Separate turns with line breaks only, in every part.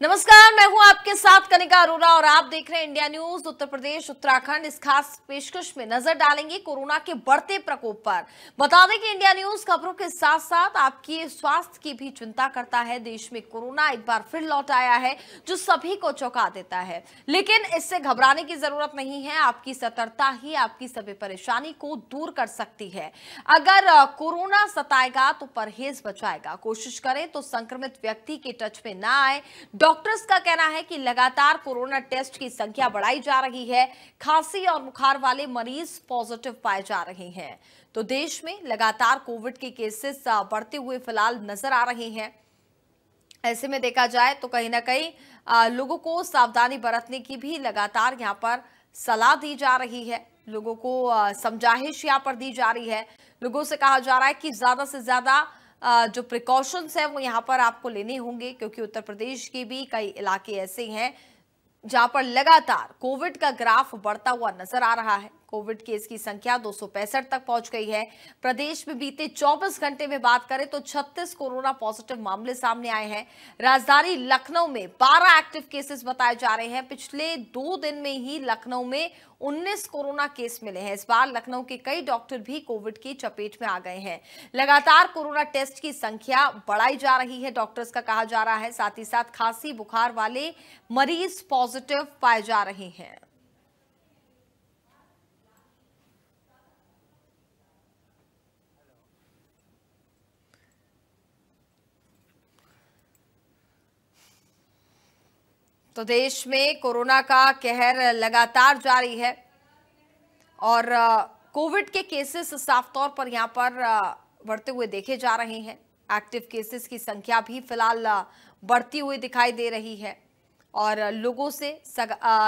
नमस्कार, मैं हूं आपके साथ कनिका अरोरा और आप देख रहे हैं इंडिया न्यूज। उत्तर प्रदेश उत्तराखंड इस खास पेशकश में नजर डालेंगे कोरोना के बढ़ते प्रकोप पर। बता दें कि इंडिया न्यूज खबरों के साथ साथ आपकी स्वास्थ्य की भी चिंता करता है। देश में कोरोना एक बार फिर लौट आया है जो सभी को चौंका देता है, लेकिन इससे घबराने की जरूरत नहीं है। आपकी सतर्कता ही आपकी सभी परेशानी को दूर कर सकती है। अगर कोरोना सताएगा तो परहेज बचाएगा। कोशिश करें तो संक्रमित व्यक्ति के टच में ना आए। डॉक्टर्स का कहना है कि लगातार कोरोना टेस्ट की संख्या बढ़ाई जा रही है। खांसी और बुखार वाले मरीज पॉजिटिव पाए जा रहे हैं। तो देश में लगातार कोविड के केसेस बढ़ते हुए फिलहाल नजर आ रहे हैं। ऐसे में देखा जाए तो कहीं ना कहीं लोगों को सावधानी बरतने की भी लगातार यहाँ पर सलाह दी जा रही है। लोगों को समझाइश यहाँ पर दी जा रही है। लोगों से कहा जा रहा है कि ज्यादा से ज्यादा जो प्रिकॉशंस है वो यहाँ पर आपको लेने होंगे, क्योंकि उत्तर प्रदेश के भी कई इलाके ऐसे हैं जहां पर लगातार कोविड का ग्राफ बढ़ता हुआ नजर आ रहा है। कोविड केस की संख्या 265 तक पहुंच गई है। प्रदेश में बीते 24 घंटे में बात करें तो 36 कोरोना पॉजिटिव मामले सामने आए हैं। राजधानी लखनऊ में 12 एक्टिव केसेस बताए जा रहे हैं। पिछले 2 दिन में ही लखनऊ में 19 कोरोना केस मिले हैं। इस बार लखनऊ के कई डॉक्टर भी कोविड की चपेट में आ गए हैं। लगातार कोरोना टेस्ट की संख्या बढ़ाई जा रही है, डॉक्टर्स का कहा जा रहा है। साथ ही साथ खांसी बुखार वाले मरीज पॉजिटिव पाए जा रहे हैं। तो देश में कोरोना का कहर लगातार जारी है और कोविड के केसेस साफ तौर पर यहां पर बढ़ते हुए देखे जा रहे हैं। एक्टिव केसेस की संख्या भी फिलहाल बढ़ती हुई दिखाई दे रही है और लोगों से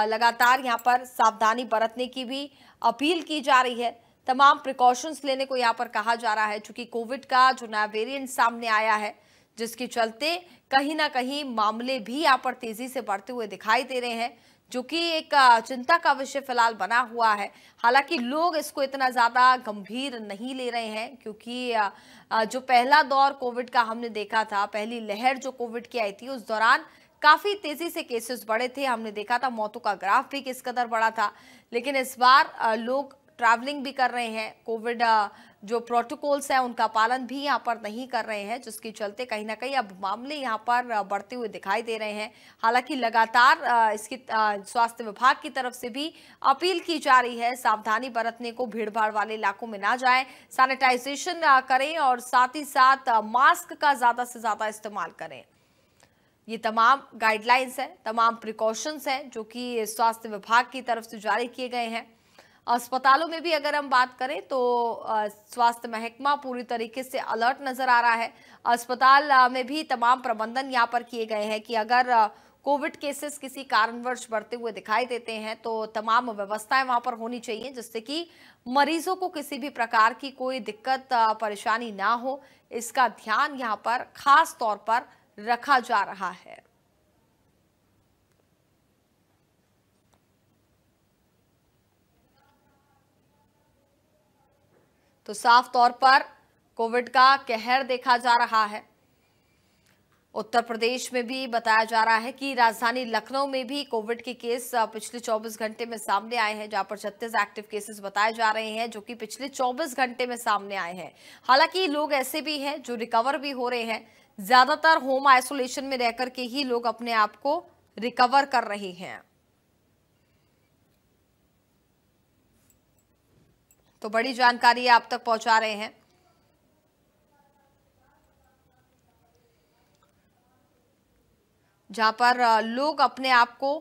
लगातार यहां पर सावधानी बरतने की भी अपील की जा रही है। तमाम प्रिकॉशंस लेने को यहां पर कहा जा रहा है, चूंकि कोविड का जो नया वेरिएंट सामने आया है जिसके चलते कहीं ना कहीं मामले भी यहाँ पर तेजी से बढ़ते हुए दिखाई दे रहे हैं, जो कि एक चिंता का विषय फिलहाल बना हुआ है। हालांकि लोग इसको इतना ज्यादा गंभीर नहीं ले रहे हैं, क्योंकि जो पहला दौर कोविड का हमने देखा था, पहली लहर जो कोविड की आई थी, उस दौरान काफी तेजी से केसेस बढ़े थे। हमने देखा था मौतों का ग्राफ भी किस कदर बढ़ा था। लेकिन इस बार लोग ट्रैवलिंग भी कर रहे हैं, कोविड जो प्रोटोकॉल्स हैं उनका पालन भी यहाँ पर नहीं कर रहे हैं, जिसके चलते कहीं ना कहीं अब मामले यहाँ पर बढ़ते हुए दिखाई दे रहे हैं। हालांकि लगातार इसकी स्वास्थ्य विभाग की तरफ से भी अपील की जा रही है सावधानी बरतने को, भीड़ भाड़ वाले इलाकों में ना जाएं, सैनिटाइजेशन करें और साथ ही साथ मास्क का ज्यादा से ज्यादा इस्तेमाल करें। ये तमाम गाइडलाइंस हैं, तमाम प्रिकॉशंस हैं जो कि स्वास्थ्य विभाग की तरफ से जारी किए गए हैं। अस्पतालों में भी अगर हम बात करें तो स्वास्थ्य महकमा पूरी तरीके से अलर्ट नजर आ रहा है। अस्पताल में भी तमाम प्रबंधन यहाँ पर किए गए हैं कि अगर कोविड केसेस किसी कारणवश बढ़ते हुए दिखाई देते हैं तो तमाम व्यवस्थाएं वहां पर होनी चाहिए, जिससे कि मरीजों को किसी भी प्रकार की कोई दिक्कत परेशानी ना हो। इसका ध्यान यहाँ पर खास तौर पर रखा जा रहा है। तो साफ तौर पर कोविड का कहर देखा जा रहा है। उत्तर प्रदेश में भी बताया जा रहा है कि राजधानी लखनऊ में भी कोविड के केस पिछले 24 घंटे में सामने आए हैं, जहां पर 36 एक्टिव केसेस बताए जा रहे हैं, जो कि पिछले 24 घंटे में सामने आए हैं। हालांकि लोग ऐसे भी हैं जो रिकवर भी हो रहे हैं। ज्यादातर होम आइसोलेशन में रहकर के ही लोग अपने आप को रिकवर कर रहे हैं। तो बड़ी जानकारी आप तक पहुंचा रहे हैं। जहां पर लोग अपने आप को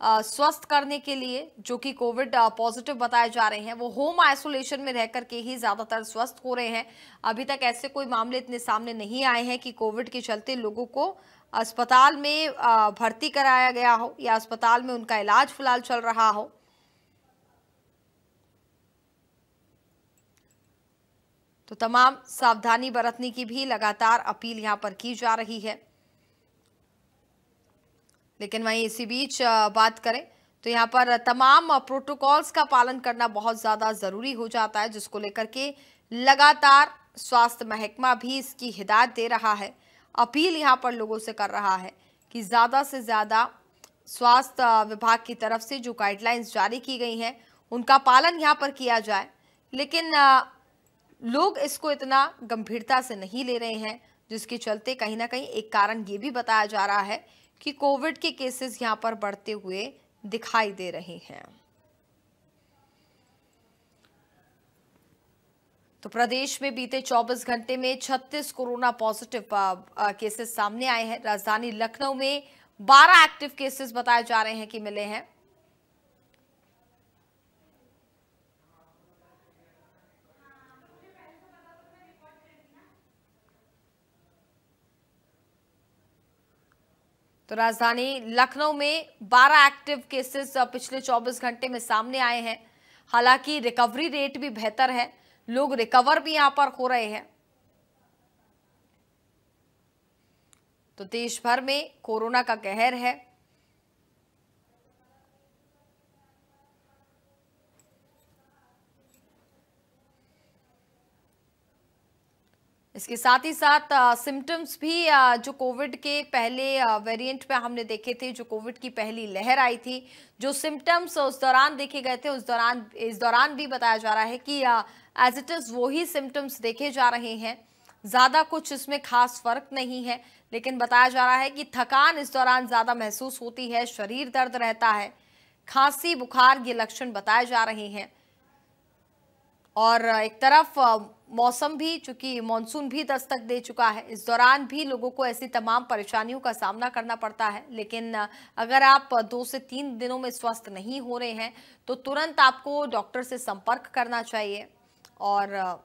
स्वस्थ करने के लिए, जो कि कोविड पॉजिटिव बताए जा रहे हैं, वो होम आइसोलेशन में रहकर के ही ज्यादातर स्वस्थ हो रहे हैं। अभी तक ऐसे कोई मामले इतने सामने नहीं आए हैं कि कोविड के चलते लोगों को अस्पताल में भर्ती कराया गया हो या अस्पताल में उनका इलाज फिलहाल चल रहा हो। तो तमाम सावधानी बरतने की भी लगातार अपील यहां पर की जा रही है। लेकिन वहीं इसी बीच बात करें तो यहाँ पर तमाम प्रोटोकॉल्स का पालन करना बहुत ज़्यादा ज़रूरी हो जाता है, जिसको लेकर के लगातार स्वास्थ्य महकमा भी इसकी हिदायत दे रहा है, अपील यहाँ पर लोगों से कर रहा है कि ज़्यादा से ज़्यादा स्वास्थ्य विभाग की तरफ से जो गाइडलाइंस जारी की गई हैं उनका पालन यहाँ पर किया जाए। लेकिन लोग इसको इतना गंभीरता से नहीं ले रहे हैं, जिसके चलते कहीं ना कहीं एक कारण ये भी बताया जा रहा है कि कोविड के केसेस यहाँ पर बढ़ते हुए दिखाई दे रहे हैं। तो प्रदेश में बीते 24 घंटे में 36 कोरोना पॉजिटिव केसेस सामने आए हैं। राजधानी लखनऊ में 12 एक्टिव केसेस बताए जा रहे हैं कि मिले हैं। तो राजधानी लखनऊ में 12 एक्टिव केसेस पिछले 24 घंटे में सामने आए हैं। हालांकि रिकवरी रेट भी बेहतर है, लोग रिकवर भी यहां पर हो रहे हैं। तो देश भर में कोरोना का कहर है। इसके साथ ही साथ सिम्टम्स भी जो कोविड के पहले वेरिएंट में हमने देखे थे, जो कोविड की पहली लहर आई थी, जो सिम्टम्स उस दौरान देखे गए थे, इस दौरान भी बताया जा रहा है कि एज इट इज वही सिम्टम्स देखे जा रहे हैं। ज़्यादा कुछ इसमें खास फर्क नहीं है, लेकिन बताया जा रहा है कि थकान इस दौरान ज़्यादा महसूस होती है, शरीर दर्द रहता है, खांसी बुखार ये लक्षण बताए जा रहे हैं। और एक तरफ मौसम भी, चूंकि मानसून भी दस्तक दे चुका है, इस दौरान भी लोगों को ऐसी तमाम परेशानियों का सामना करना पड़ता है। लेकिन अगर आप 2 से 3 दिनों में स्वस्थ नहीं हो रहे हैं तो तुरंत आपको डॉक्टर से संपर्क करना चाहिए। और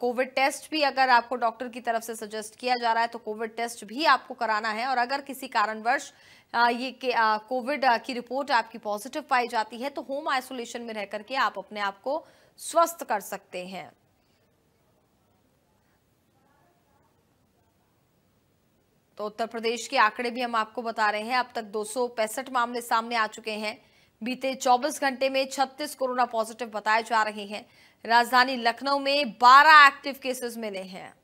कोविड टेस्ट भी अगर आपको डॉक्टर की तरफ से सजेस्ट किया जा रहा है तो कोविड टेस्ट भी आपको कराना है। और अगर किसी कारणवश ये कोविड की रिपोर्ट आपकी पॉजिटिव पाई जाती है तो होम आइसोलेशन में रह करके आप अपने आप को स्वस्थ कर सकते हैं। तो उत्तर प्रदेश के आंकड़े भी हम आपको बता रहे हैं। अब तक 265 मामले सामने आ चुके हैं। बीते 24 घंटे में 36 कोरोना पॉजिटिव बताए जा रहे हैं। राजधानी लखनऊ में 12 एक्टिव केसेस मिले हैं।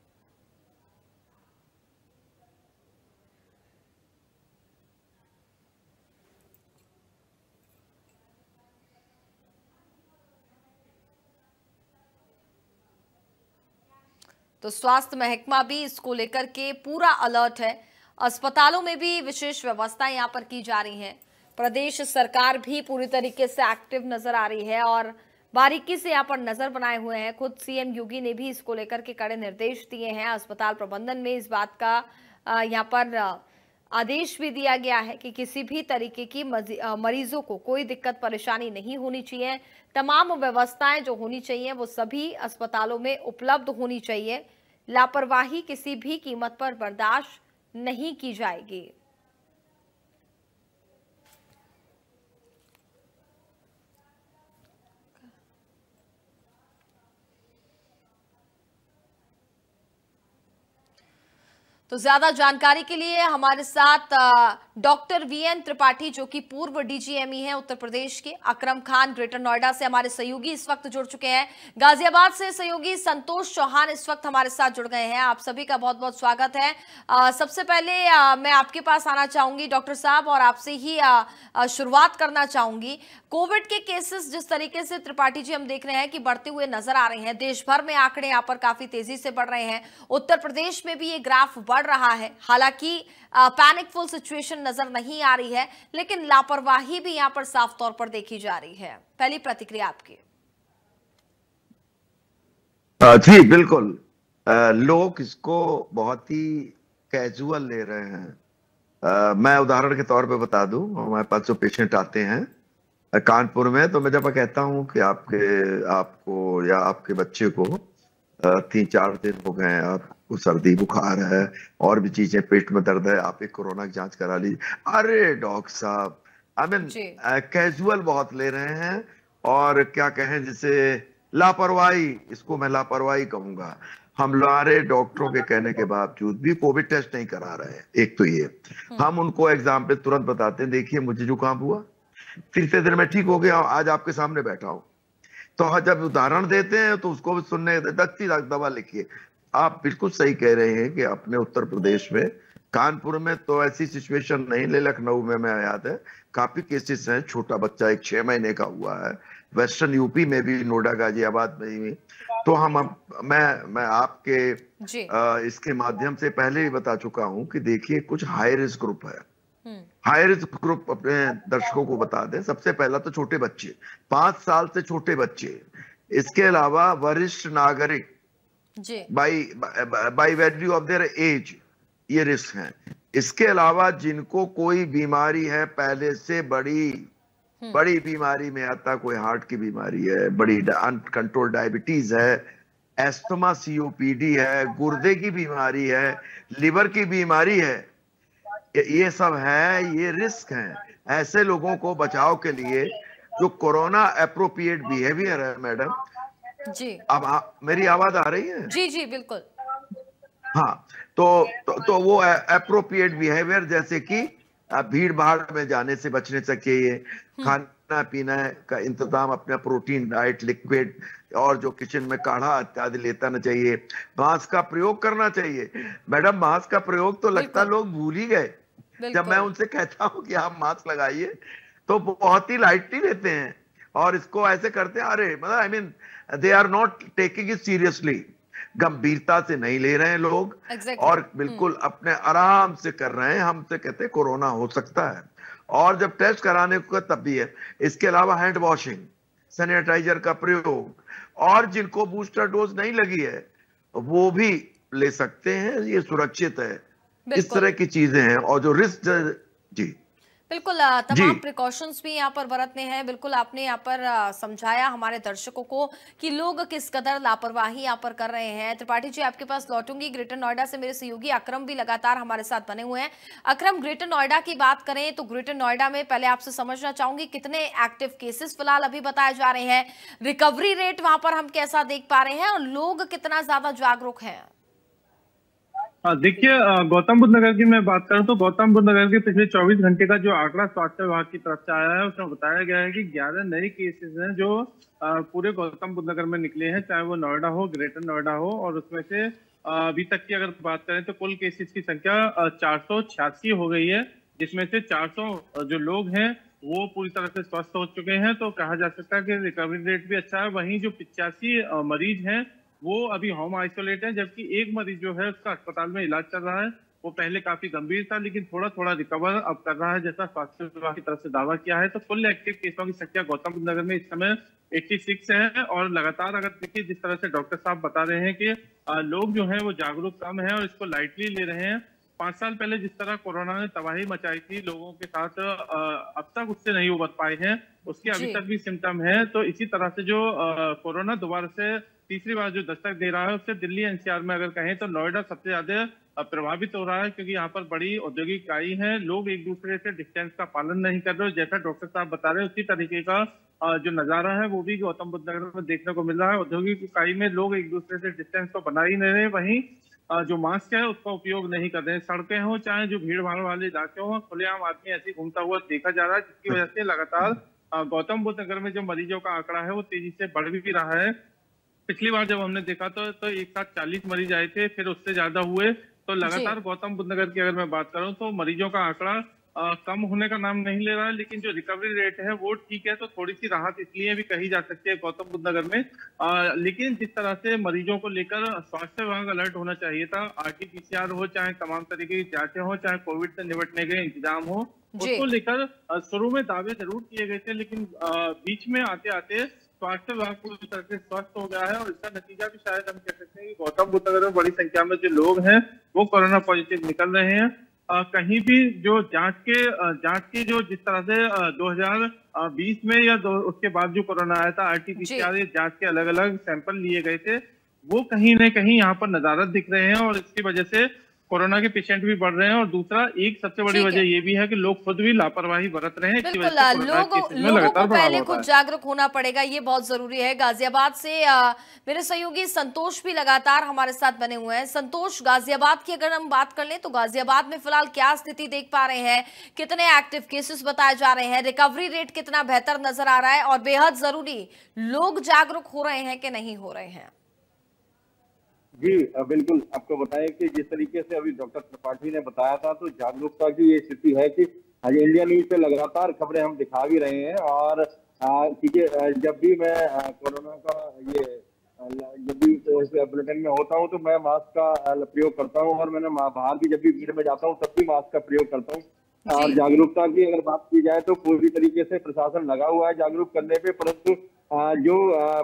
तो स्वास्थ्य महकमा भी इसको लेकर के पूरा अलर्ट है। अस्पतालों में भी विशेष व्यवस्थाएं यहां पर की जा रही हैं। प्रदेश सरकार भी पूरी तरीके से एक्टिव नजर आ रही है और बारीकी से यहां पर नजर बनाए हुए हैं। खुद सीएम योगी ने भी इसको लेकर के कड़े निर्देश दिए हैं। अस्पताल प्रबंधन में इस बात का यहां पर आदेश भी दिया गया है कि किसी भी तरीके की मरीजों को कोई दिक्कत परेशानी नहीं होनी चाहिए। तमाम व्यवस्थाएं जो होनी चाहिए वो सभी अस्पतालों में उपलब्ध होनी चाहिए। लापरवाही किसी भी कीमत पर बर्दाश्त नहीं की जाएगी। तो ज्यादा जानकारी के लिए हमारे साथ डॉक्टर वीएन त्रिपाठी, जो कि पूर्व डीजीएमई हैं उत्तर प्रदेश के, अकरम खान ग्रेटर नोएडा से हमारे सहयोगी इस वक्त जुड़ चुके हैं। गाजियाबाद से सहयोगी संतोष चौहान इस वक्त हमारे साथ जुड़ गए हैं। आप सभी का बहुत बहुत स्वागत है। सबसे पहले मैं आपके पास आना चाहूंगी डॉक्टर साहब और आपसे ही शुरुआत करना चाहूंगी। कोविड के केसेस जिस तरीके से त्रिपाठी जी हम देख रहे हैं कि बढ़ते हुए नजर आ रहे हैं, देश भर में आंकड़े यहाँ पर काफी तेजी से बढ़ रहे हैं, उत्तर प्रदेश में भी ये ग्राफ बढ़ रहा है। हालांकि पैनिकफुल सिचुएशन नजर नहीं आ रही है, लेकिन लापरवाही भी यहां पर साफ तौर पर देखी जा रही है। पहली प्रतिक्रिया आपकी।
जी बिल्कुल, लोग इसको बहुत ही कैजुअल ले रहे हैं। मैं उदाहरण के तौर पे बता दूं, हमारे पास जो पेशेंट आते हैं कानपुर में, तो मैं जब कहता हूं कि आपको या आपके बच्चे को 3-4 दिन हो गए, आपको सर्दी बुखार है और भी चीजें, पेट में दर्द है, आप एक कोरोना की जांच करा लीजिए। अरे डॉक्टर साहब, आई मीन कैजुअल बहुत ले रहे हैं। और क्या कहें, जिसे लापरवाही, इसको मैं लापरवाही कहूंगा। हम हमारे डॉक्टरों के कहने के बावजूद भी कोविड टेस्ट नहीं करा रहे हैं। एक तो ये, हम उनको एग्जाम पे तुरंत बताते हैं, देखिए मुझे जुकाम हुआ, तीसरे दिन में ठीक हो गया, आज आपके सामने बैठा हूं। तो जब उदाहरण देते हैं तो उसको भी सुनने, 10 दवा लिखिए। आप बिल्कुल सही कह रहे हैं कि अपने उत्तर प्रदेश में कानपुर में तो ऐसी सिचुएशन नहीं, ले लखनऊ में मैं याद है काफी केसेस हैं। छोटा बच्चा एक 6 महीने का हुआ है, वेस्टर्न यूपी में भी, नोएडा गाजियाबाद में भी। तो मैं आपके
जी।
इसके माध्यम से पहले ही बता चुका हूं कि देखिए कुछ हाई रिस्क ग्रुप है। हाई रिस्क ग्रुप अपने दर्शकों को बता दें। सबसे पहला तो छोटे बच्चे, 5 साल से छोटे बच्चे, इसके अलावा वरिष्ठ नागरिक by value of their age, ये रिस्क हैं। इसके अलावा जिनको कोई बीमारी है पहले से, बड़ी बीमारी में आता, कोई हार्ट की बीमारी है, बड़ी अनकंट्रोल डायबिटीज है, एस्थमा सीओपीडी है, गुर्दे की बीमारी है, लिवर की बीमारी है, ये सब है, ये रिस्क हैं। ऐसे लोगों को बचाव के लिए जो कोरोना एप्रोप्रिएट बिहेवियर है, मैडम
जी,
अब मेरी आवाज आ रही है?
जी जी बिल्कुल।
हाँ, तो वो एप्रोप्रिएट बिहेवियर, जैसे कि भीड़ भाड़ में जाने से बचने चाहिए, खाना पीना का इंतजाम, अपना प्रोटीन डाइट, लिक्विड, और जो किचन में काढ़ा इत्यादि लेता ना चाहिए, मास्क का प्रयोग करना चाहिए। मैडम मास्क का प्रयोग तो लगता लोग भूल ही गए। जब मैं उनसे कहता हूं कि आप मास्क लगाइए तो बहुत ही लाइटली लेते हैं और इसको ऐसे करते हैं, अरे मतलब I mean they are not taking it seriously, गंभीरता से नहीं ले रहे हैं लोग। और बिल्कुल अपने आराम से कर रहे हैं। हमसे कहते हैं कोरोना हो सकता है, और जब टेस्ट कराने को तब भी है। इसके अलावा हैंड वॉशिंग, सैनिटाइजर का प्रयोग, और जिनको बूस्टर डोज नहीं लगी है वो भी ले सकते हैं, ये सुरक्षित है। इस तरह की चीजें हैं। और जो रिस्क, जी
बिल्कुल, तमाम प्रिकॉशंस भी यहाँ पर बरतने हैं। बिल्कुल आपने यहाँ पर समझाया हमारे दर्शकों को कि लोग किस कदर लापरवाही यहाँ पर कर रहे हैं। त्रिपाठी जी आपके पास लौटूंगी। ग्रेटर नोएडा से मेरे सहयोगी अकरम भी लगातार हमारे साथ बने हुए हैं। अकरम, ग्रेटर नोएडा की बात करें तो ग्रेटर नोएडा में पहले आपसे समझना चाहूंगी कितने एक्टिव केसेस फिलहाल अभी बताए जा रहे हैं, रिकवरी रेट वहां पर हम कैसा देख पा रहे हैं, और लोग कितना ज्यादा जागरूक हैं?
देखिए, गौतम बुद्ध नगर की मैं बात करूं तो गौतम बुद्ध नगर के पिछले 24 घंटे का जो आंकड़ा स्वास्थ्य विभाग की तरफ से आया है उसमें बताया गया है कि 11 नए केसेस हैं जो पूरे गौतम बुद्ध नगर में निकले हैं, चाहे वो नोएडा हो, ग्रेटर नोएडा हो। और उसमें से अभी तक की अगर बात करें तो कुल केसेस की संख्या 486 हो गई है, जिसमें से 400 जो लोग हैं वो पूरी तरह से स्वस्थ हो चुके हैं। तो कहा जा सकता है कि रिकवरी रेट भी अच्छा है। वहीं जो 85 मरीज हैं वो अभी होम आइसोलेट है, जबकि एक मरीज जो है उसका अस्पताल में इलाज चल रहा है। वो पहले काफी गंभीर था लेकिन थोड़ा थोड़ा रिकवर अब कर रहा है, जैसा स्वास्थ्य विभाग की तरफ से दावा किया है। तो कुल एक्टिव केसों की संख्या गौतम बुद्ध नगर में इस समय 86 है। और लगातार अगर देखिए जिस तरह से डॉक्टर साहब बता रहे हैं कि लोग जो है वो जागरूक कम है और इसको लाइटली ले रहे हैं। 5 साल पहले जिस तरह कोरोना ने तबाही मचाई थी लोगों के साथ, अब तक उससे नहीं उबर पाए हैं, उसके अभी तक भी सिम्टम है। तो इसी तरह से जो कोरोना दोबारा से तीसरी बार जो दस्तक दे रहा है, उससे दिल्ली एनसीआर में अगर कहें तो नोएडा सबसे ज्यादा प्रभावित हो रहा है, क्योंकि यहाँ पर बड़ी औद्योगिक इकाई है, लोग एक दूसरे से डिस्टेंस का पालन नहीं कर रहे। जैसा डॉक्टर साहब बता रहे हैं उसी तरीके का जो नजारा है वो भी गौतम बुद्ध नगर में देखने को मिल रहा है। औद्योगिक इकाई में लोग एक दूसरे से डिस्टेंस तो बना ही नहीं रहे, वहीं जो मास्क है उसका उपयोग नहीं कर रहे हैं। सड़कें हो चाहे जो भीड़ भाड़ वाले इलाके हो, खुलेआम आदमी ऐसे घूमता हुआ देखा जा रहा है, जिसकी वजह से लगातार गौतम बुद्ध नगर में जो मरीजों का आंकड़ा है वो तेजी से बढ़ भी रहा है। पिछली बार जब हमने देखा तो एक साथ 40 मरीज आए थे, फिर उससे ज्यादा हुए। तो लगातार गौतम बुद्ध नगर की अगर मैं बात करूं तो मरीजों का आंकड़ा कम होने का नाम नहीं ले रहा है, लेकिन जो रिकवरी रेट है वो ठीक है। तो थोड़ी सी राहत इसलिए भी कही जा सकती है गौतम बुद्ध नगर में। लेकिन जिस तरह से मरीजों को लेकर स्वास्थ्य विभाग अलर्ट होना चाहिए था, RT-PCR हो, चाहे तमाम तरीके की जांचें हो, चाहे कोविड से निपटने के इंतजाम हो, उसको लेकर शुरू में दावे जरूर किए गए थे, लेकिन बीच में आते आते स्वास्थ्य विभाग पूरी तरह से स्वस्थ हो गया है। और इसका नतीजा भी शायद हम कह सकते हैं कि गौतम बुद्ध नगर में बड़ी संख्या में जो लोग हैं वो कोरोना पॉजिटिव निकल रहे हैं। कहीं भी जो जांच के जो जिस तरह से 2020 में या उसके बाद जो कोरोना आया था, RT-PCR जांच के अलग अलग सैंपल लिए गए थे, वो कहीं न कहीं यहाँ पर नजारत दिख रहे हैं और इसकी वजह से कोरोना के पेशेंट भी बढ़ रहे हैं। और दूसरा एक सबसे बड़ी वजह ये भी है कि लोग खुद भी लापरवाही बरत रहे हैं।
बिल्कुल, लोगों को पहले खुद जागरूक होना पड़ेगा, ये बहुत जरूरी है। गाजियाबाद से मेरे सहयोगी संतोष भी लगातार हमारे साथ बने हुए हैं। संतोष, गाजियाबाद की अगर हम बात कर लें तो गाजियाबाद में फिलहाल क्या स्थिति देख पा रहे हैं, कितने एक्टिव केसेस बताए जा रहे हैं, रिकवरी रेट कितना बेहतर नजर आ रहा है, और बेहद जरूरी लोग जागरूक हो रहे हैं कि नहीं हो रहे हैं?
जी बिल्कुल, आपको बताएं कि जिस तरीके से अभी डॉक्टर त्रिपाठी ने बताया था, तो जागरूकता की ये स्थिति है कि आज इंडिया न्यूज पे लगातार खबरें हम दिखा भी रहे हैं। और क्योंकि जब भी मैं कोरोना का ये जब भी बुलेटिन में होता हूँ तो मैं मास्क का प्रयोग करता हूँ, और मैंने बाहर भी जब भी भीड़ में जाता हूँ तब भी मास्क का प्रयोग करता हूँ। और जागरूकता की अगर बात की जाए तो पूरी तरीके से प्रशासन लगा हुआ है जागरूक करने पे, परंतु जो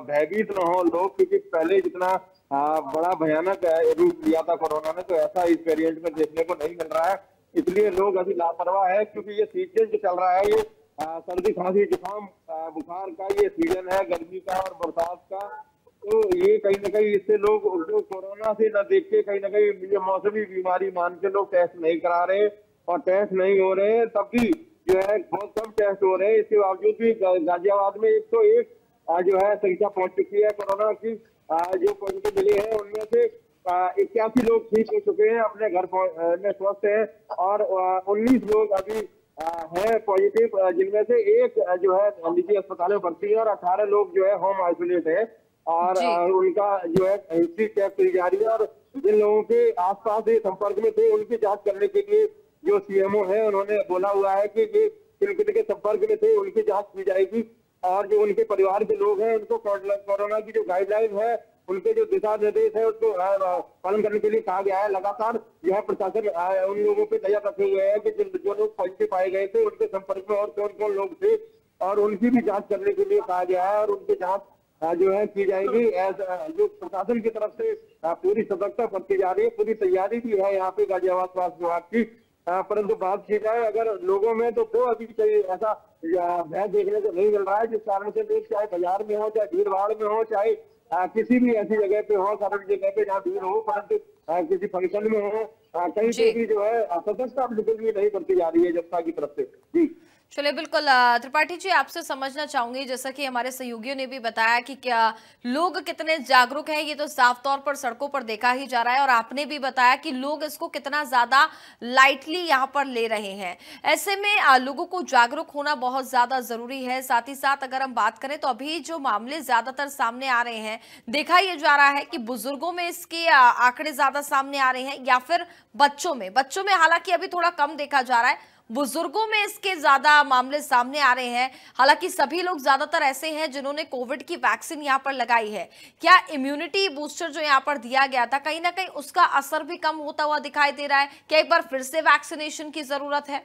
भयभीत न हो लोग, क्योंकि पहले जितना बड़ा भयानक रूप लिया था कोरोना ने, तो ऐसा इस वेरिएंट में देखने को नहीं मिल रहा है। इसलिए लोग अभी लापरवाह है, क्योंकि ये सीजन जो चल रहा है, ये सर्दी खांसी जुकाम बुखार का ये सीजन है, गर्मी का और बरसात का। तो ये कहीं ना कहीं इससे लोग जो कोरोना से न देख के कहीं ना कहीं ये मौसमी बीमारी मान के लोग टेस्ट नहीं करा रहे, और टेस्ट नहीं हो रहे हैं, तब भी जो है बहुत कम टेस्ट हो रहे हैं। इसके बावजूद भी गाजियाबाद में 101 जो है संख्या पहुंच चुकी है कोरोना की। जो पॉजिटिव मिले हैं उनमें से 81 लोग ठीक हो चुके हैं, अपने घर में स्वस्थ हैं, और 19 लोग अभी है पॉजिटिव, जिनमें से एक जो है निजी अस्पताल में भर्ती है, और 18 लोग जो है होम आइसोलेट है। और उनका जो है हिस्ट्री चेक की जा रही है, और जिन लोगों के आसपास संपर्क में थे उनकी जांच करने के लिए जो सीएमओ है उन्होंने बोला हुआ है कि किन संपर्क में थे उनकी जांच की जाएगी, और जो उनके परिवार के लोग हैं उनको कोरोना की जो गाइडलाइन है, उनके जो दिशा निर्देश है उसको पालन करने के लिए कहा गया है। लगातार यह प्रशासन उन लोगों पे नजर रखे हुए है कि जो लोग पॉजिटिव पाए गए थे उनके संपर्क में और कौन कौन लोग थे, और उनकी भी जांच करने के लिए कहा गया है, और उनकी जांच जो है की जाएगी। जो प्रशासन की तरफ से पूरी सतर्कता बरती जा रही है, पूरी तैयारी भी है यहाँ पे गाजियाबाद स्वास्थ्य विभाग की। परंतु बात की जाए अगर लोगों में, तो अभी कोई ऐसा भय देखने को नहीं मिल रहा है, जिस कारण से लोग चाहे बाजार में हो, चाहे भीड़ भाड़ में हो, चाहे किसी भी ऐसी जगह पे हो, सार्वजनिक जगह पे जहाँ भीड़ हो, परंतु किसी फंक्शन में हो, कहीं पे भी जो है सतर्कता बिल्कुल भी नहीं बरती जा रही है जनता की तरफ से। जी
चलिए, बिल्कुल त्रिपाठी जी, आपसे समझना चाहूंगी, जैसा कि हमारे सहयोगियों ने भी बताया कि क्या लोग कितने जागरूक हैं, ये तो साफ तौर पर सड़कों पर देखा ही जा रहा है, और आपने भी बताया कि लोग इसको कितना ज्यादा लाइटली यहाँ पर ले रहे हैं। ऐसे में लोगों को जागरूक होना बहुत ज्यादा जरूरी है। साथ ही साथ अगर हम बात करें तो अभी जो मामले ज्यादातर सामने आ रहे हैं, देखा यह जा रहा है कि बुजुर्गों में इसके आंकड़े ज्यादा सामने आ रहे हैं, या फिर बच्चों में हालांकि अभी थोड़ा कम देखा जा रहा है, बुजुर्गों में इसके ज्यादा मामले सामने आ रहे हैं। हालांकि सभी लोग ज्यादातर ऐसे हैं जिन्होंने कोविड की वैक्सीन यहां पर लगाई है। क्या इम्यूनिटी बूस्टर जो यहां पर दिया गया था, कहीं ना कहीं उसका असर भी कम होता हुआ दिखाई दे रहा है? क्या एक बार फिर से वैक्सीनेशन की जरूरत है?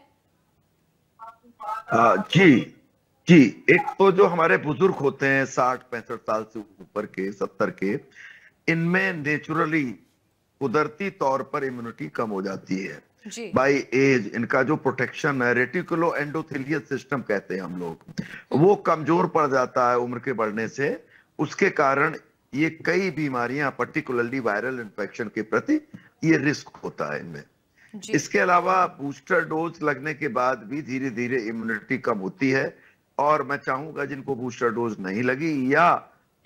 जी, एक तो जो हमारे बुजुर्ग होते हैं 60-65 साल से ऊपर के, 70 के, इनमें नेचुरली कुदरती तौर पर इम्यूनिटी कम हो जाती है बाय एज। इनका जो प्रोटेक्शन है, रेटिकुलो एंडोथेलियल सिस्टम कहते हैं हम लोग, वो कमजोर पड़ जाता है उम्र के बढ़ने से। उसके कारण ये कई बीमारियां, पर्टिकुलरली वायरल इन्फेक्शन के प्रति ये रिस्क होता है इनमें। इसके अलावा बूस्टर डोज लगने के बाद भी धीरे धीरे इम्यूनिटी कम होती है, और मैं चाहूंगा जिनको बूस्टर डोज नहीं लगी या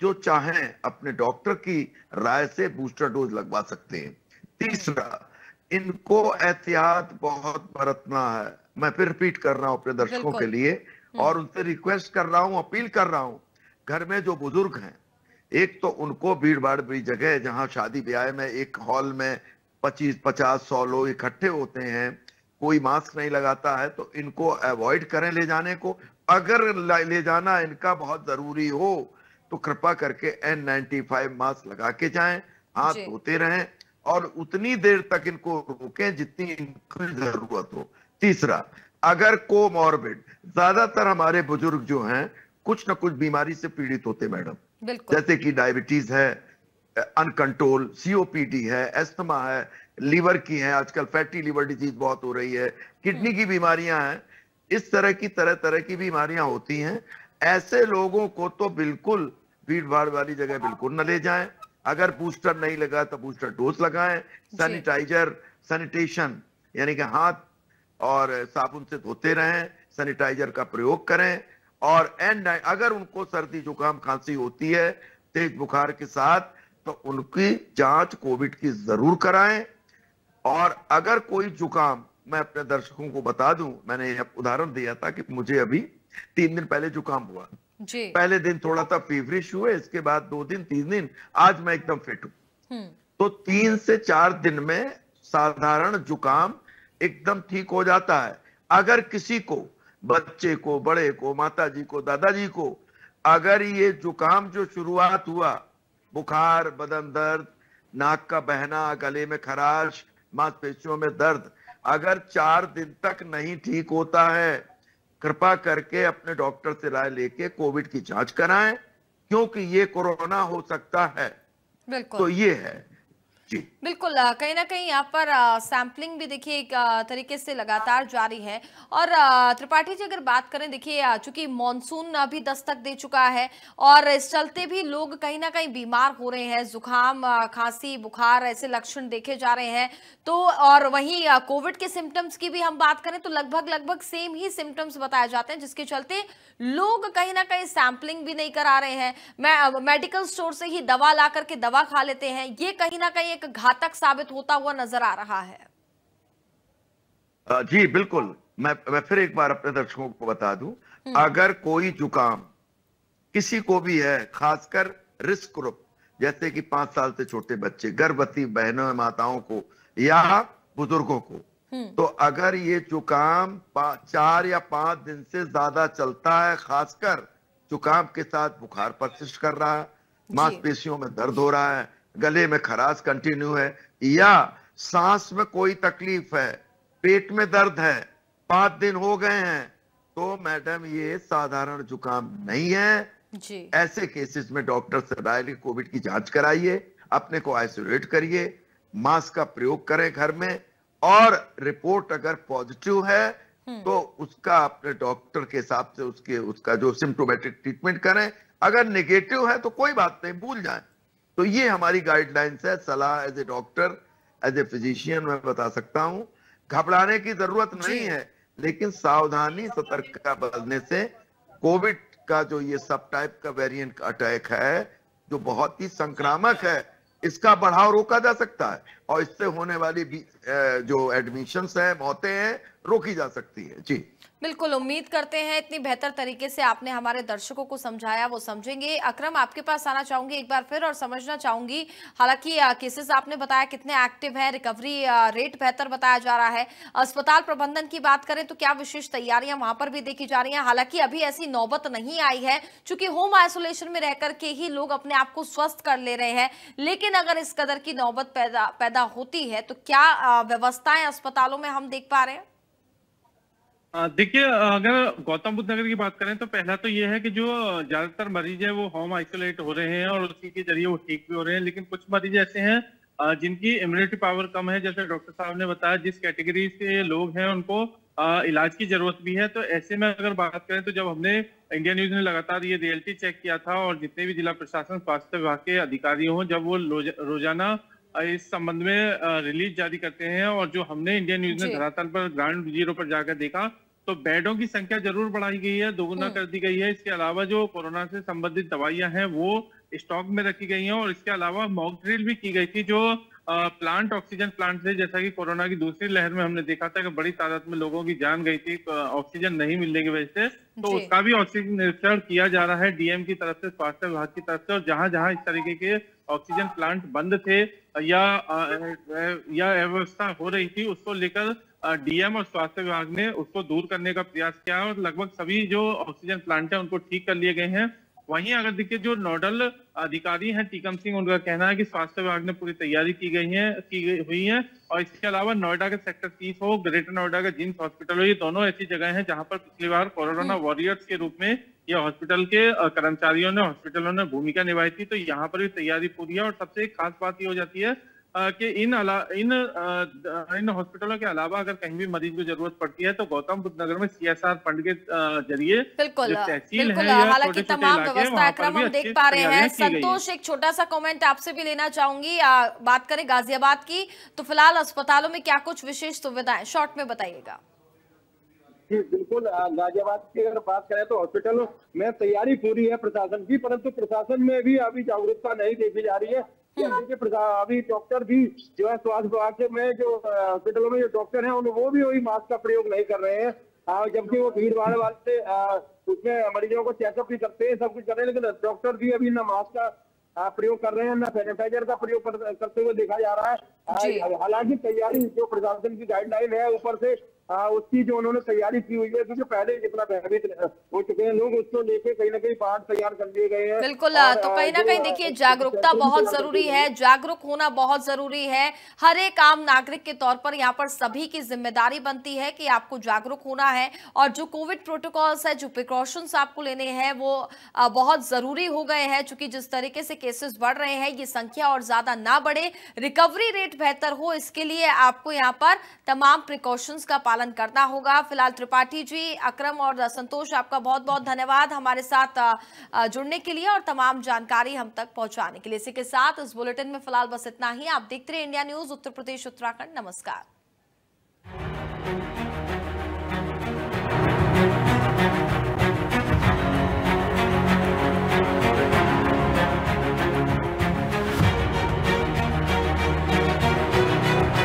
जो चाहें अपने डॉक्टर की राय से बूस्टर डोज लगवा सकते हैं। तीसरा, इनको एहतियात बहुत बरतना है। मैं फिर रिपीट कर रहा हूं अपने दर्शकों के लिए, और उनसे रिक्वेस्ट कर रहा हूं, अपील कर रहा हूं, घर में जो बुजुर्ग हैं, एक तो उनको भीड़ भाड़ भरी जगह, जहां शादी ब्याह में एक हॉल में 25-50-100 लोग इकट्ठे होते हैं, कोई मास्क नहीं लगाता है, तो इनको अवॉइड करें ले जाने को। अगर ले जाना इनका बहुत जरूरी हो तो कृपा करके N95 मास्क लगा के जाएं, हाथ धोते रहें, और उतनी देर तक इनको रोकें जितनी इनको जरूरत हो। तीसरा, अगर कोमॉर्बिड, ज्यादातर हमारे बुजुर्ग जो हैं कुछ ना कुछ बीमारी से पीड़ित होते मैडम, जैसे कि डायबिटीज है, अनकंट्रोल COPD है, एस्थमा है, लीवर की है, आजकल फैटी लीवर डिजीज बहुत हो रही है, किडनी की बीमारियां हैं, इस तरह तरह की बीमारियां होती हैं। ऐसे लोगों को तो बिल्कुल भीड़ भाड़ वाली जगह बिल्कुल न ले जाएं। अगर बूस्टर नहीं लगा तो बूस्टर डोज लगाएं। सैनिटेशन यानी कि हाथ और साबुन से धोते रहें, सैनिटाइजर का प्रयोग करें, और अगर उनको सर्दी जुकाम खांसी होती है तेज बुखार के साथ, तो उनकी जांच कोविड की जरूर कराएं। और अगर कोई जुकाम, मैं अपने दर्शकों को बता दूं, मैंने यह उदाहरण दिया था कि मुझे अभी 3 दिन पहले जुकाम हुआ जी। पहले दिन थोड़ा सा फीवरिश हुए, इसके बाद 2 दिन 3 दिन, आज मैं एकदम फिट हूं। तो 3 से 4 दिन में साधारण जुकाम एकदम ठीक हो जाता है। अगर किसी को, बच्चे को, बड़े को, माताजी को, दादाजी को, अगर ये जुकाम जो शुरुआत हुआ, बुखार, बदन दर्द, नाक का बहना, गले में खराश, मांसपेशियों में दर्द, अगर 4 दिन तक नहीं ठीक होता है, कृपा करके अपने डॉक्टर से राय लेके कोविड की जांच कराएं, क्योंकि ये कोरोना हो सकता है।
बिल्कुल,
तो ये है जी।
बिल्कुल, कहीं ना कहीं यहाँ पर सैंपलिंग भी देखिए एक तरीके से लगातार जारी है। और त्रिपाठी जी अगर बात करें, देखिए चूंकि मॉनसून अभी दस्तक दे चुका है और इस चलते भी लोग कहीं ना कहीं बीमार हो रहे हैं, जुकाम, खांसी, बुखार ऐसे लक्षण देखे जा रहे हैं। तो और वहीं कोविड के सिम्टम्स की भी हम बात करें तो लगभग सेम ही सिम्टम्स बताए जाते हैं, जिसके चलते लोग कहीं ना कहीं सैंपलिंग भी नहीं करा रहे हैं, मेडिकल स्टोर से ही दवा ला करके दवा खा लेते हैं। ये कहीं ना कहीं एक घातक साबित होता हुआ नजर आ रहा है।
जी बिल्कुल, मैं फिर एक बार अपने दर्शकों को बता दूं, अगर कोई जुकाम किसी को भी है, खासकर रिस्क ग्रुप जैसे कि 5 साल से छोटे बच्चे, गर्भवती बहनों, माताओं को या बुजुर्गों को, तो अगर ये जुकाम 4 या 5 दिन से ज्यादा चलता है, खासकर जुकाम के साथ बुखार परसिस्ट कर रहा है, मांसपेशियों में दर्द हो रहा है, गले में खराश कंटिन्यू है, या सांस में कोई तकलीफ है, पेट में दर्द है, 5 दिन हो गए हैं, तो मैडम ये साधारण जुकाम नहीं है जी। ऐसे केसेस में डॉक्टर से राय लेकर कोविड की जांच कराइए, अपने को आइसोलेट करिए, मास्क का प्रयोग करें घर में, और रिपोर्ट अगर पॉजिटिव है तो उसका अपने डॉक्टर के हिसाब से उसका जो सिम्टोमेटिक ट्रीटमेंट करें। अगर नेगेटिव है तो कोई बात नहीं, भूल जाएं। तो ये हमारी गाइडलाइंस है, सलाह as a doctor, as a physician मैं बता सकता हूं। घबराने की जरूरत नहीं है, लेकिन सावधानी, सतर्कता बरतने से कोविड का जो ये सब टाइप का वेरिएंट अटैक है, जो बहुत ही संक्रामक है, इसका बढ़ाव रोका जा सकता है और इससे होने वाली जो एडमिशंस है, मौतें हैं, रोकी जा सकती है जी।
बिल्कुल, उम्मीद करते हैं इतनी बेहतर तरीके से आपने हमारे दर्शकों को समझाया, वो समझेंगे। अकरम, आपके पास आना चाहूंगी एक बार फिर और समझना चाहूंगी, हालांकि केसेस आपने बताया कितने एक्टिव हैं, रिकवरी रेट बेहतर बताया जा रहा है, अस्पताल प्रबंधन की बात करें तो क्या विशेष तैयारियां वहां पर भी देखी जा रही हैं। हालांकि अभी ऐसी नौबत नहीं आई है, चूंकि होम आइसोलेशन में रहकर के ही लोग अपने आप को स्वस्थ कर ले रहे हैं, लेकिन अगर इस कदर की नौबत पैदा होती है तो क्या व्यवस्थाएं अस्पतालों में हम देख पा रहे हैं?
देखिए, अगर गौतम बुद्ध नगर की बात करें तो पहला तो ये है कि जो ज्यादातर मरीज है वो होम आइसोलेट हो रहे हैं और उसी के जरिए वो ठीक भी हो रहे हैं, लेकिन कुछ मरीज ऐसे हैं जिनकी इम्यूनिटी पावर कम है, जैसे डॉक्टर साहब ने बताया, जिस कैटेगरी से लोग हैं उनको इलाज की जरूरत भी है। तो ऐसे में अगर बात करें तो जब हमने इंडिया न्यूज ने लगातार ये रियलिटी चेक किया था और जितने भी जिला प्रशासन, स्वास्थ्य विभाग के अधिकारी हों, जब वो रोजाना इस संबंध में रिलीज जारी करते हैं, और जो हमने इंडिया न्यूज ने धरातल पर ग्राउंड जीरो पर जाकर देखा तो बेडों की संख्या जरूर बढ़ाई गई है, दोगुना कर दी गई है। इसके अलावा जो कोरोना से संबंधित दवाइयां हैं वो स्टॉक में रखी गई हैं, और इसके अलावा मॉक ड्रिल भी की गई थी जो प्लांट, ऑक्सीजन प्लांट थे। जैसा कि कोरोना की दूसरी लहर में हमने देखा था कि बड़ी तादाद में लोगों की जान गई थी ऑक्सीजन नहीं मिलने की वजह से, तो उसका भी ऑक्सीजन निरीक्षण किया जा रहा है डीएम की तरफ से, स्वास्थ्य विभाग की तरफ से, और जहां जहां इस तरीके के ऑक्सीजन प्लांट बंद थे या अव्यवस्था हो रही थी, उसको लेकर डीएम और स्वास्थ्य विभाग ने उसको दूर करने का प्रयास किया और लगभग सभी जो ऑक्सीजन प्लांट है उनको ठीक कर लिए गए हैं। वहीं अगर देखिए जो नोडल अधिकारी हैं टीकम सिंह, उनका कहना है कि स्वास्थ्य विभाग ने पूरी तैयारी की हुई है, और इसके अलावा नोएडा के सेक्टर 30 हो, ग्रेटर नोएडा का जिम्स हॉस्पिटल हो, ये दोनों ऐसी जगह हैं जहां पर पिछली बार कोरोना वॉरियर्स के रूप में ये हॉस्पिटल के कर्मचारियों ने, हॉस्पिटलों ने भूमिका निभाई थी। तो यहाँ पर भी तैयारी पूरी है, और सबसे एक खास बात ये हो जाती है कि इन हॉस्पिटलों के अलावा अगर कहीं भी मरीज को जरूरत पड़ती है तो गौतम बुद्ध नगर में सीएसआर फंड के जरिए
बिल्कुल
तहसील है,
हालांकि तमाम व्यवस्था क्रम हम देख पा रहे हैं। संतोष, एक छोटा सा कमेंट आपसे भी लेना चाहूंगी। बात करें गाजियाबाद की तो फिलहाल अस्पतालों में क्या कुछ विशेष सुविधाएं, शॉर्ट में बताइएगा।
जी बिल्कुल, गाजियाबाद की अगर बात करें तो हॉस्पिटल में तैयारी पूरी है प्रशासन की, परंतु प्रशासन में भी अभी जागरूकता नहीं देखी जा रही है। अभी डॉक्टर भी जो है स्वास्थ्य विभाग में जो हॉस्पिटलों में जो डॉक्टर हैं वो भी वही मास्क का प्रयोग नहीं कर रहे हैं, जबकि वो भीड़ भाड़ वाले उसमें मरीजों को चेकअप भी करते हैं, सब कुछ कर रहे हैं, लेकिन डॉक्टर भी अभी ना मास्क का प्रयोग कर रहे हैं, न सैनिटाइजर का प्रयोग करते हुए देखा जा रहा है। हालांकि तैयारी जो प्रशासन की गाइडलाइन है ऊपर से उसकी जो उन्होंने तैयारी की हुई है, क्योंकि पहले जितना भयभीत हो चुके हैं लोग, उसको लेके कहीं ना कहीं पहाड़ तैयार कर दिए गए हैं।
बिल्कुल, तो कहीं ना कहीं देखिए जागरूकता बहुत जरूरी है, जागरूक होना बहुत जरूरी है। हर एक आम नागरिक के तौर पर यहाँ पर सभी की जिम्मेदारी बनती है कि आपको जागरूक होना है, और जो कोविड प्रोटोकॉल्स है, जो प्रिकॉशंस आपको लेने हैं वो बहुत जरूरी हो गए हैं। चूंकि जिस तरीके से केसेस बढ़ रहे हैं, ये संख्या और ज्यादा ना बढ़े, रिकवरी रेट बेहतर हो, इसके लिए आपको यहाँ पर तमाम प्रिकॉशंस का पालन करना होगा। फिलहाल त्रिपाठी जी, अक्रम और संतोष, आपका बहुत बहुत धन्यवाद हमारे साथ जुड़ने के लिए और तमाम जानकारी हम तक पहुंचाने के लिए। इसी के साथ इस बुलेटिन में फिलहाल बस इतना ही। आप देखते रहिए इंडिया न्यूज, उत्तर प्रदेश उत्तराखंड। नमस्कार।